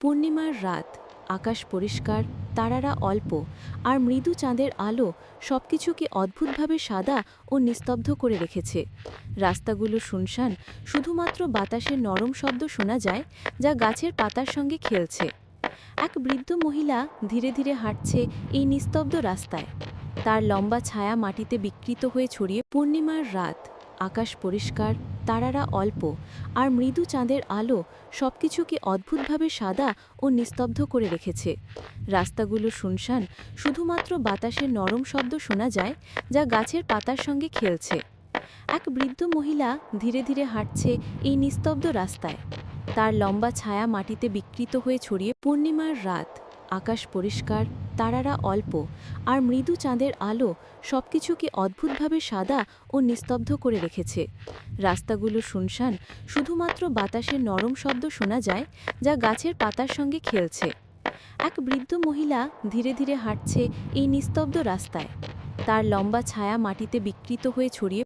পূর্ণিমার রাত, আকাশ পরিষ্কার, তারারা অল্প, আর মৃদু চাঁদের আলো সবকিছুকে অদ্ভুতভাবে সাদা ও নিস্তব্ধ করে রেখেছে। রাস্তাগুলো শুনশান, শুধুমাত্র বাতাসের নরম শব্দ শোনা যায়, যা গাছের পাতার সঙ্গে খেলছে। এক বৃদ্ধ মহিলা ধীরে ধীরে হাঁটছে এই নিস্তব্ধ রাস্তায়। তার লম্বা ছায়া মাটিতে বিকৃত হয়ে ছড়িয়ে। পূর্ণিমার রাত, আকাশ পরিষ্কার, তারারা অল্প, আর মৃদু চাঁদের আলো সবকিছুকে অদ্ভুতভাবে সাদা ও নিস্তব্ধ করে রেখেছে। রাস্তাগুলো শুনশান, শুধুমাত্র বাতাসের নরম শব্দ শোনা যায়, যা গাছের পাতার সঙ্গে খেলছে। এক বৃদ্ধ মহিলা ধীরে ধীরে হাঁটছে এই নিস্তব্ধ রাস্তায়। তার লম্বা ছায়া মাটিতে বিকৃত হয়ে ছড়িয়ে। পূর্ণিমার রাত, আকাশ পরিষ্কার, তারারা অল্প, আর মৃদু চাঁদের আলো সবকিছুকে অদ্ভুতভাবে সাদা ও নিস্তব্ধ করে রেখেছে। রাস্তাগুলো শুনশান, শুধুমাত্র বাতাসের নরম শব্দ শোনা যায়, যা গাছের পাতার সঙ্গে খেলছে। এক বৃদ্ধ মহিলা ধীরে ধীরে হাঁটছে এই নিস্তব্ধ রাস্তায়। তার লম্বা ছায়া মাটিতে বিকৃত হয়ে ছড়িয়ে।